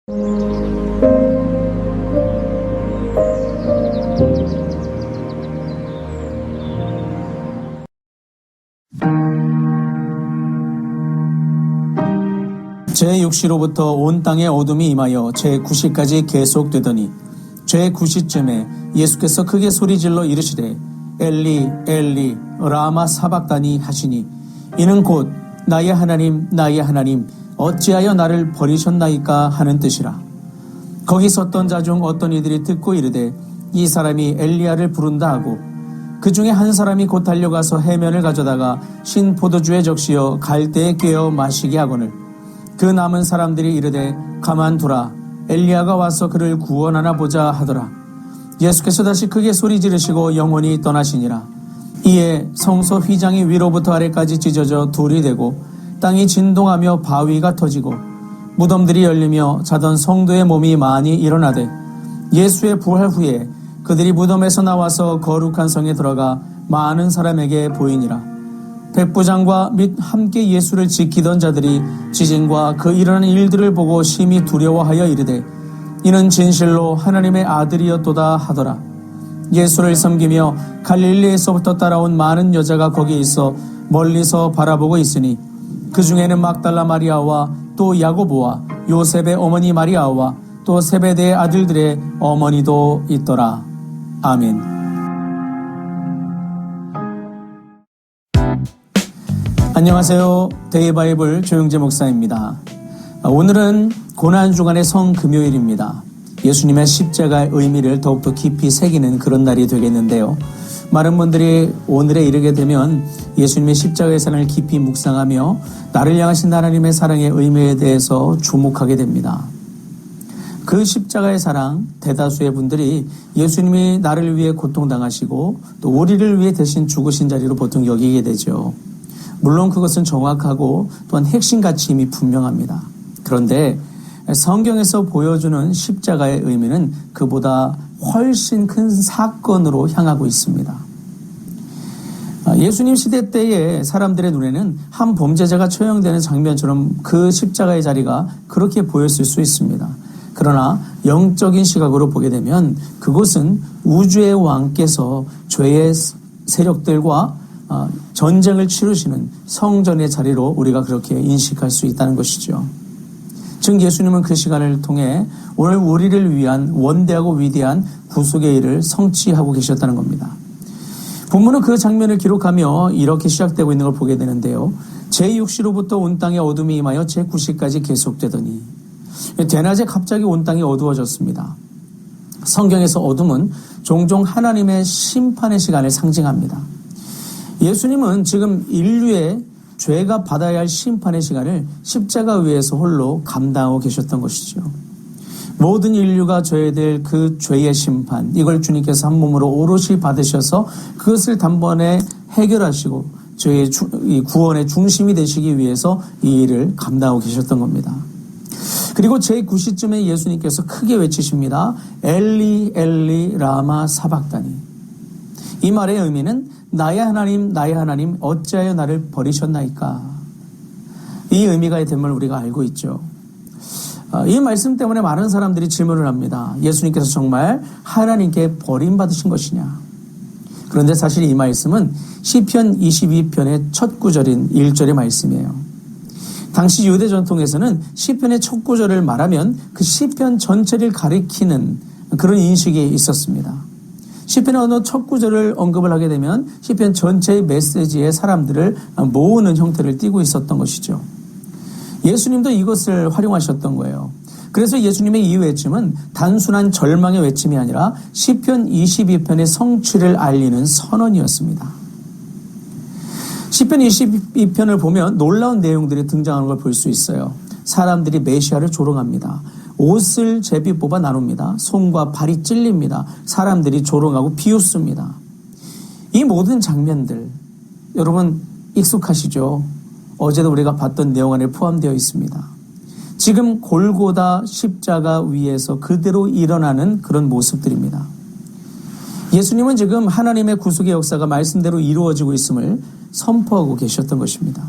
제6시로부터 온 땅에 어둠이 임하여 제9시까지 계속되더니 제9시쯤에 예수께서 크게 소리질러 이르시되 엘리 엘리 라마 사박다니 하시니 이는 곧 나의 하나님 나의 하나님 어찌하여 나를 버리셨나이까 하는 뜻이라. 거기 섰던 자 중 어떤 이들이 듣고 이르되 이 사람이 엘리야를 부른다 하고 그 중에 한 사람이 곧 달려가서 해면을 가져다가 신 포도주에 적시어 갈대에 깨어 마시게 하거늘 그 남은 사람들이 이르되 가만두라 엘리야가 와서 그를 구원하나 보자 하더라. 예수께서 다시 크게 소리 지르시고 영원히 떠나시니라. 이에 성소 휘장이 위로부터 아래까지 찢어져 돌이 되고 땅이 진동하며 바위가 터지고 무덤들이 열리며 자던 성도의 몸이 많이 일어나되 예수의 부활 후에 그들이 무덤에서 나와서 거룩한 성에 들어가 많은 사람에게 보이니라. 백부장과 및 함께 예수를 지키던 자들이 지진과 그 일어나는 일들을 보고 심히 두려워하여 이르되 이는 진실로 하나님의 아들이었도다 하더라. 예수를 섬기며 갈릴리에서부터 따라온 많은 여자가 거기 있어 멀리서 바라보고 있으니 그 중에는 막달라 마리아와 또 야고보와 요셉의 어머니 마리아와 또 세베대의 아들들의 어머니도 있더라. 아멘. 안녕하세요. 데이바이블 조영재 목사입니다. 오늘은 고난주간의 성금요일입니다. 예수님의 십자가의 의미를 더욱더 깊이 새기는 그런 날이 되겠는데요. 많은 분들이 오늘에 이르게 되면 예수님의 십자가의 사랑을 깊이 묵상하며 나를 향하신 하나님의 사랑의 의미에 대해서 주목하게 됩니다. 그 십자가의 사랑, 대다수의 분들이 예수님이 나를 위해 고통당하시고 또 우리를 위해 대신 죽으신 자리로 보통 여기게 되죠. 물론 그것은 정확하고 또한 핵심 가치임이 분명합니다. 그런데 성경에서 보여주는 십자가의 의미는 그보다 훨씬 큰 사건으로 향하고 있습니다. 예수님 시대 때의 사람들의 눈에는 한 범죄자가 처형되는 장면처럼 그 십자가의 자리가 그렇게 보였을 수 있습니다. 그러나 영적인 시각으로 보게 되면 그곳은 우주의 왕께서 죄의 세력들과 전쟁을 치르시는 성전의 자리로 우리가 그렇게 인식할 수 있다는 것이죠. 즉 예수님은 그 시간을 통해 오늘 우리를 위한 원대하고 위대한 구속의 일을 성취하고 계셨다는 겁니다. 본문은 그 장면을 기록하며 이렇게 시작되고 있는 걸 보게 되는데요. 제6시로부터 온 땅에 어둠이 임하여 제9시까지 계속되더니 대낮에 갑자기 온 땅이 어두워졌습니다. 성경에서 어둠은 종종 하나님의 심판의 시간을 상징합니다. 예수님은 지금 인류의 죄가 받아야 할 심판의 시간을 십자가 위에서 홀로 감당하고 계셨던 것이죠. 모든 인류가 져야 될 그 죄의 심판, 이걸 주님께서 한 몸으로 오롯이 받으셔서 그것을 단번에 해결하시고 저희의 구원의 중심이 되시기 위해서 이 일을 감당하고 계셨던 겁니다. 그리고 제9시쯤에 예수님께서 크게 외치십니다. 엘리 엘리 라마 사박다니. 이 말의 의미는 나의 하나님 어찌하여 나를 버리셨나이까. 이 의미가 됨을 우리가 알고 있죠. 이 말씀 때문에 많은 사람들이 질문을 합니다. 예수님께서 정말 하나님께 버림받으신 것이냐. 그런데 사실 이 말씀은 시편 22편의 첫 구절인 1절의 말씀이에요. 당시 유대 전통에서는 시편의 첫 구절을 말하면 그 시편 전체를 가리키는 그런 인식이 있었습니다. 시편의 어느 첫 구절을 언급을 하게 되면 시편 전체의 메시지에 사람들을 모으는 형태를 띠고 있었던 것이죠. 예수님도 이것을 활용하셨던 거예요. 그래서 예수님의 이 외침은 단순한 절망의 외침이 아니라 시편 22편의 성취를 알리는 선언이었습니다. 시편 22편을 보면 놀라운 내용들이 등장하는 걸 볼 수 있어요. 사람들이 메시아를 조롱합니다. 옷을 제비 뽑아 나눕니다. 손과 발이 찔립니다. 사람들이 조롱하고 비웃습니다. 이 모든 장면들 여러분 익숙하시죠? 어제도 우리가 봤던 내용 안에 포함되어 있습니다. 지금 골고다 십자가 위에서 그대로 일어나는 그런 모습들입니다. 예수님은 지금 하나님의 구속의 역사가 말씀대로 이루어지고 있음을 선포하고 계셨던 것입니다.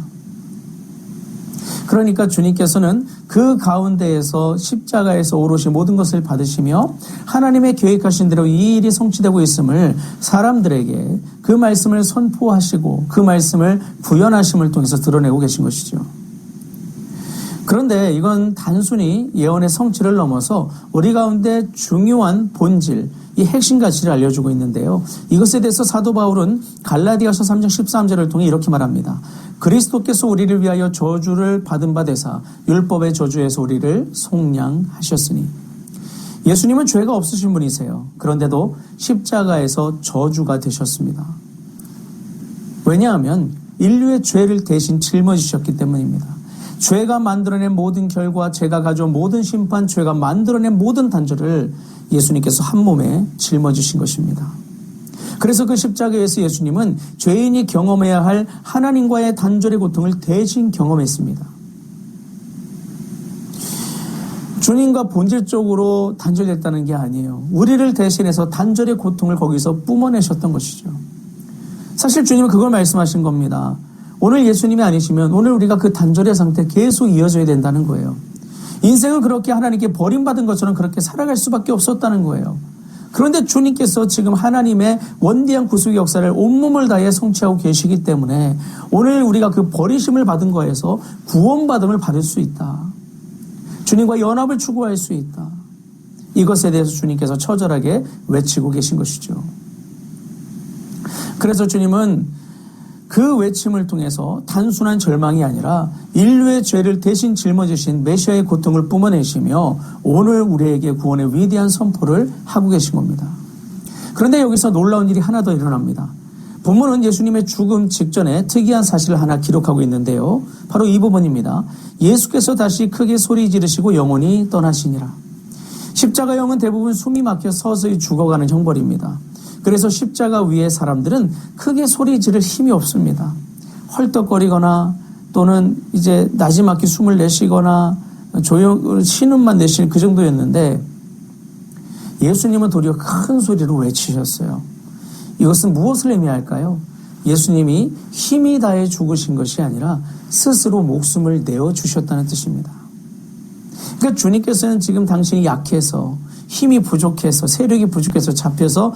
그러니까 주님께서는 그 가운데에서 십자가에서 오롯이 모든 것을 받으시며 하나님의 계획하신 대로 이 일이 성취되고 있음을 사람들에게 그 말씀을 선포하시고 그 말씀을 구현하심을 통해서 드러내고 계신 것이죠. 그런데 이건 단순히 예언의 성취를 넘어서 우리 가운데 중요한 본질, 이 핵심 가치를 알려주고 있는데요. 이것에 대해서 사도 바울은 갈라디아서 3장 13절을 통해 이렇게 말합니다. 그리스도께서 우리를 위하여 저주를 받은 바 되사 율법의 저주에서 우리를 속량하셨으니. 예수님은 죄가 없으신 분이세요. 그런데도 십자가에서 저주가 되셨습니다. 왜냐하면 인류의 죄를 대신 짊어지셨기 때문입니다. 죄가 만들어낸 모든 결과, 죄가 가져온 모든 심판, 죄가 만들어낸 모든 단절을 예수님께서 한 몸에 짊어지신 것입니다. 그래서 그 십자가에서 예수님은 죄인이 경험해야 할 하나님과의 단절의 고통을 대신 경험했습니다. 주님과 본질적으로 단절됐다는 게 아니에요. 우리를 대신해서 단절의 고통을 거기서 뿜어내셨던 것이죠. 사실 주님은 그걸 말씀하신 겁니다. 오늘 예수님이 아니시면 오늘 우리가 그 단절의 상태 계속 이어져야 된다는 거예요. 인생은 그렇게 하나님께 버림받은 것처럼 그렇게 살아갈 수밖에 없었다는 거예요. 그런데 주님께서 지금 하나님의 원대한 구속의 역사를 온몸을 다해 성취하고 계시기 때문에 오늘 우리가 그 버리심을 받은 거에서 구원받음을 받을 수 있다. 주님과 연합을 추구할 수 있다. 이것에 대해서 주님께서 처절하게 외치고 계신 것이죠. 그래서 주님은 그 외침을 통해서 단순한 절망이 아니라 인류의 죄를 대신 짊어지신 메시아의 고통을 뿜어내시며 오늘 우리에게 구원의 위대한 선포를 하고 계신 겁니다. 그런데 여기서 놀라운 일이 하나 더 일어납니다. 본문은 예수님의 죽음 직전에 특이한 사실을 하나 기록하고 있는데요. 바로 이 부분입니다. 예수께서 다시 크게 소리 지르시고 영원히 떠나시니라. 십자가형은 대부분 숨이 막혀 서서히 죽어가는 형벌입니다. 그래서 십자가 위에 사람들은 크게 소리 지를 힘이 없습니다. 헐떡거리거나 또는 이제 나지막히 숨을 내쉬거나 신음만 내쉬는 그 정도였는데 예수님은 도리어 큰 소리로 외치셨어요. 이것은 무엇을 의미할까요? 예수님이 힘이 다해 죽으신 것이 아니라 스스로 목숨을 내어주셨다는 뜻입니다. 그러니까 주님께서는 지금 당신이 약해서 힘이 부족해서 세력이 부족해서 잡혀서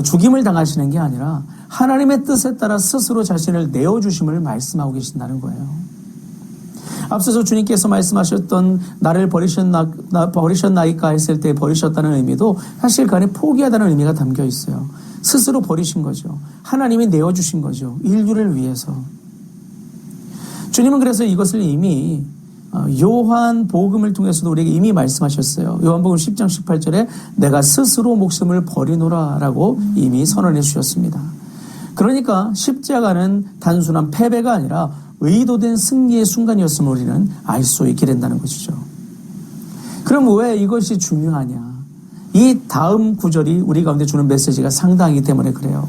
죽임을 당하시는 게 아니라 하나님의 뜻에 따라 스스로 자신을 내어주심을 말씀하고 계신다는 거예요. 앞서서 주님께서 말씀하셨던 나를 버리셨나이까 했을 때 버리셨다는 의미도 사실 그 안에 포기하다는 의미가 담겨 있어요. 스스로 버리신 거죠. 하나님이 내어주신 거죠. 인류를 위해서. 주님은 그래서 이것을 이미 요한 복음을 통해서도 우리에게 이미 말씀하셨어요. 요한복음 10장 18절에 내가 스스로 목숨을 버리노라 라고 이미 선언해 주셨습니다. 그러니까 십자가는 단순한 패배가 아니라 의도된 승리의 순간이었음을 우리는 알 수 있게 된다는 것이죠. 그럼 왜 이것이 중요하냐? 이 다음 구절이 우리 가운데 주는 메시지가 상당하기 때문에 그래요.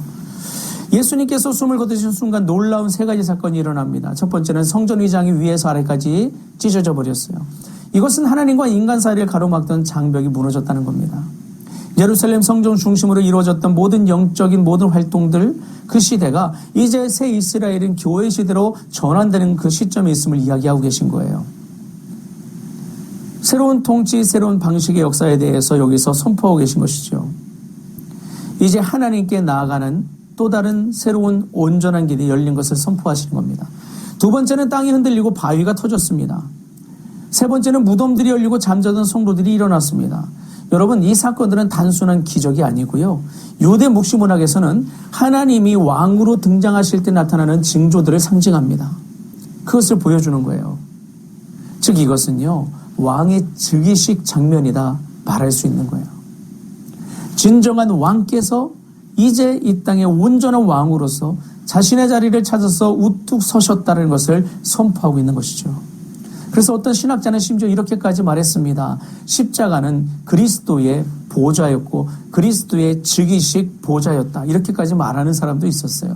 예수님께서 숨을 거두신 순간 놀라운 세 가지 사건이 일어납니다. 첫 번째는 성전 위장이 위에서 아래까지 찢어져 버렸어요. 이것은 하나님과 인간 사이를 가로막던 장벽이 무너졌다는 겁니다. 예루살렘 성전 중심으로 이루어졌던 모든 영적인 모든 활동들, 그 시대가 이제 새 이스라엘인 교회 시대로 전환되는 그 시점에 있음을 이야기하고 계신 거예요. 새로운 통치, 새로운 방식의 역사에 대해서 여기서 선포하고 계신 것이죠. 이제 하나님께 나아가는 또 다른 새로운 온전한 길이 열린 것을 선포하시는 겁니다. 두 번째는 땅이 흔들리고 바위가 터졌습니다. 세 번째는 무덤들이 열리고 잠자던 성도들이 일어났습니다. 여러분, 이 사건들은 단순한 기적이 아니고요. 유대 묵시문학에서는 하나님이 왕으로 등장하실 때 나타나는 징조들을 상징합니다. 그것을 보여주는 거예요. 즉 이것은요, 왕의 즉위식 장면이다 말할 수 있는 거예요. 진정한 왕께서 이제 이 땅의 온전한 왕으로서 자신의 자리를 찾아서 우뚝 서셨다는 것을 선포하고 있는 것이죠. 그래서 어떤 신학자는 심지어 이렇게까지 말했습니다. 십자가는 그리스도의 보좌였고 그리스도의 즉위식 보좌였다. 이렇게까지 말하는 사람도 있었어요.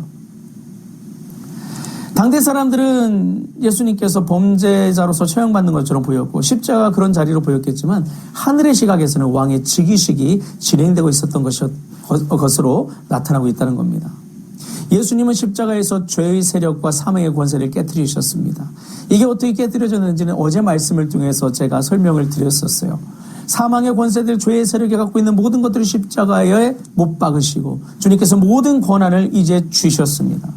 당대 사람들은 예수님께서 범죄자로서 처형받는 것처럼 보였고 십자가가 그런 자리로 보였겠지만 하늘의 시각에서는 왕의 즉위식이 진행되고 있었던 것으로 나타나고 있다는 겁니다. 예수님은 십자가에서 죄의 세력과 사망의 권세를 깨뜨리셨습니다. 이게 어떻게 깨뜨려졌는지는 어제 말씀을 통해서 제가 설명을 드렸었어요. 사망의 권세들, 죄의 세력이 갖고 있는 모든 것들을 십자가에 못 박으시고 주님께서 모든 권한을 이제 주셨습니다.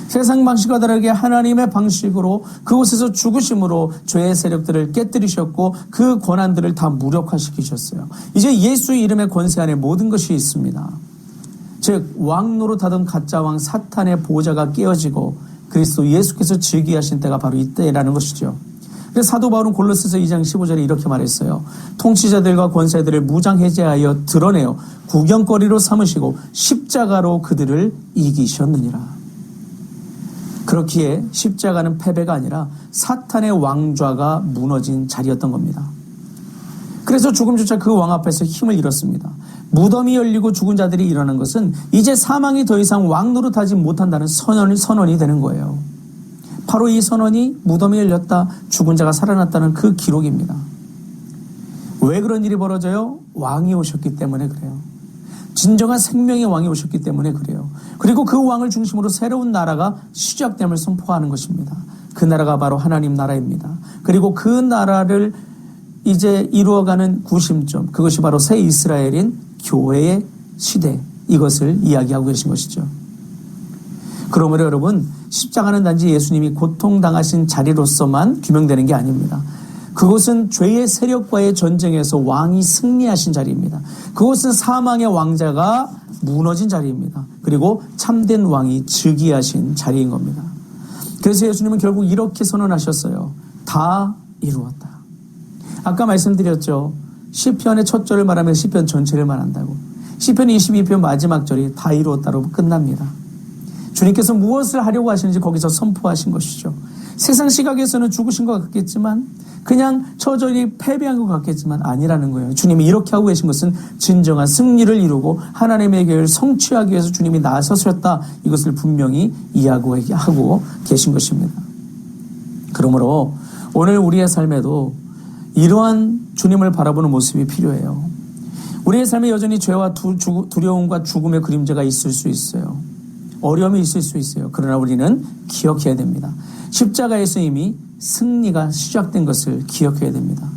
세상 방식과 다르게 하나님의 방식으로 그곳에서 죽으심으로 죄의 세력들을 깨뜨리셨고 그 권한들을 다 무력화시키셨어요. 이제 예수 이름의 권세 안에 모든 것이 있습니다. 즉 왕 노릇하던 가짜 왕 사탄의 보좌가 깨어지고 그리스도 예수께서 즉위하신 때가 바로 이때라는 것이죠. 그래서 사도 바울은 골로새서 2장 15절에 이렇게 말했어요. 통치자들과 권세들을 무장해제하여 드러내어 구경거리로 삼으시고 십자가로 그들을 이기셨느니라. 그렇기에 십자가는 패배가 아니라 사탄의 왕좌가 무너진 자리였던 겁니다. 그래서 죽음조차 그 왕 앞에서 힘을 잃었습니다. 무덤이 열리고 죽은 자들이 일어난 것은 이제 사망이 더 이상 왕 노릇하지 못한다는 선언이 되는 거예요. 바로 이 선언이 무덤이 열렸다, 죽은 자가 살아났다는 그 기록입니다. 왜 그런 일이 벌어져요? 왕이 오셨기 때문에 그래요. 진정한 생명의 왕이 오셨기 때문에 그래요. 그리고 그 왕을 중심으로 새로운 나라가 시작됨을 선포하는 것입니다. 그 나라가 바로 하나님 나라입니다. 그리고 그 나라를 이제 이루어가는 구심점, 그것이 바로 새 이스라엘인 교회의 시대, 이것을 이야기하고 계신 것이죠. 그러므로 여러분, 십자가는 단지 예수님이 고통당하신 자리로서만 규명되는 게 아닙니다. 그곳은 죄의 세력과의 전쟁에서 왕이 승리하신 자리입니다. 그곳은 사망의 왕자가 무너진 자리입니다. 그리고 참된 왕이 즉위하신 자리인 겁니다. 그래서 예수님은 결국 이렇게 선언하셨어요. 다 이루었다. 아까 말씀드렸죠. 시편의 첫 절을 말하면 시편 전체를 말한다고. 시편 22편 마지막 절이 다 이루었다로 끝납니다. 주님께서 무엇을 하려고 하시는지 거기서 선포하신 것이죠. 세상 시각에서는 죽으신 것 같겠지만 그냥 처절히 패배한 것 같겠지만 아니라는 거예요. 주님이 이렇게 하고 계신 것은 진정한 승리를 이루고 하나님의 계획을 성취하기 위해서 주님이 나서셨다. 이것을 분명히 이야기하고 계신 것입니다. 그러므로 오늘 우리의 삶에도 이러한 주님을 바라보는 모습이 필요해요. 우리의 삶에 여전히 죄와 두려움과 죽음의 그림자가 있을 수 있어요. 어려움이 있을 수 있어요. 그러나 우리는 기억해야 됩니다. 십자가에서 이미 승리가 시작된 것을 기억해야 됩니다.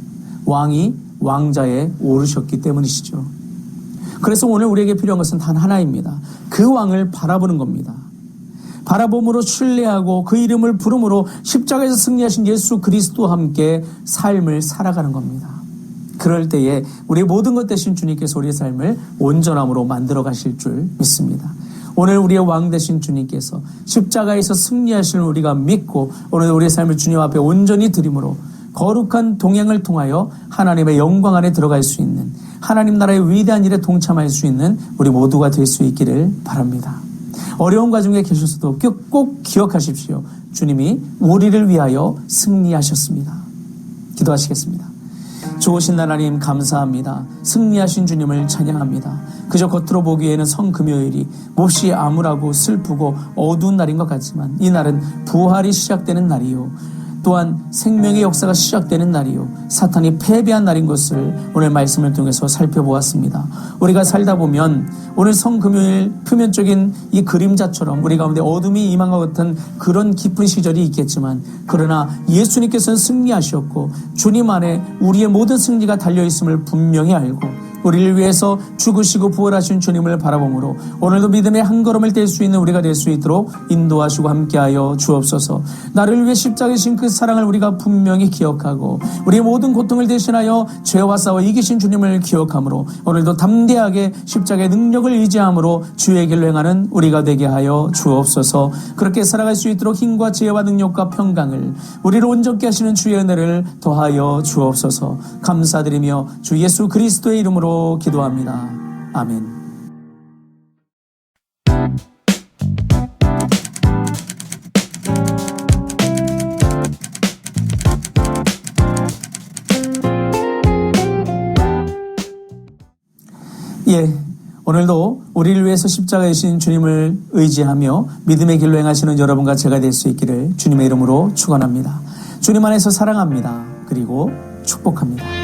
왕이 왕자에 오르셨기 때문이시죠. 그래서 오늘 우리에게 필요한 것은 단 하나입니다. 그 왕을 바라보는 겁니다. 바라봄으로 신뢰하고 그 이름을 부름으로 십자가에서 승리하신 예수 그리스도와 함께 삶을 살아가는 겁니다. 그럴 때에 우리의 모든 것 되신 주님께서 우리의 삶을 온전함으로 만들어 가실 줄 믿습니다. 오늘 우리의 왕 되신 주님께서 십자가에서 승리하시는 우리가 믿고 오늘 우리의 삶을 주님 앞에 온전히 드림으로 거룩한 동행을 통하여 하나님의 영광 안에 들어갈 수 있는, 하나님 나라의 위대한 일에 동참할 수 있는 우리 모두가 될 수 있기를 바랍니다. 어려운 과정에 계셔서도 꼭 기억하십시오. 주님이 우리를 위하여 승리하셨습니다. 기도하시겠습니다. 좋으신 하나님 감사합니다. 승리하신 주님을 찬양합니다. 그저 겉으로 보기에는 성금요일이 몹시 암울하고 슬프고 어두운 날인 것 같지만 이 날은 부활이 시작되는 날이요, 또한 생명의 역사가 시작되는 날이요, 사탄이 패배한 날인 것을 오늘 말씀을 통해서 살펴보았습니다. 우리가 살다 보면 오늘 성금요일 표면적인 이 그림자처럼 우리 가운데 어둠이 임한 것 같은 그런 깊은 시절이 있겠지만, 그러나 예수님께서는 승리하셨고 주님 안에 우리의 모든 승리가 달려있음을 분명히 알고 우리를 위해서 죽으시고 부활하신 주님을 바라보므로 오늘도 믿음의 한 걸음을 뗄 수 있는 우리가 될 수 있도록 인도하시고 함께하여 주옵소서. 나를 위해 십자가에 신 그 사랑을 우리가 분명히 기억하고 우리의 모든 고통을 대신하여 죄와 싸워 이기신 주님을 기억함으로 오늘도 담대하게 십자가의 능력을 의지함으로 주의 길로 행하는 우리가 되게 하여 주옵소서. 그렇게 살아갈 수 있도록 힘과 지혜와 능력과 평강을 우리를 온전케 하시는 주의 은혜를 더하여 주옵소서. 감사드리며 주 예수 그리스도의 이름으로 기도합니다. 아멘. 오늘도 우리를 위해서 십자가에 신 주님을 의지하며 믿음의 길로 행하시는 여러분과 제가 될 수 있기를 주님의 이름으로 축원합니다. 주님 안에서 사랑합니다. 그리고 축복합니다.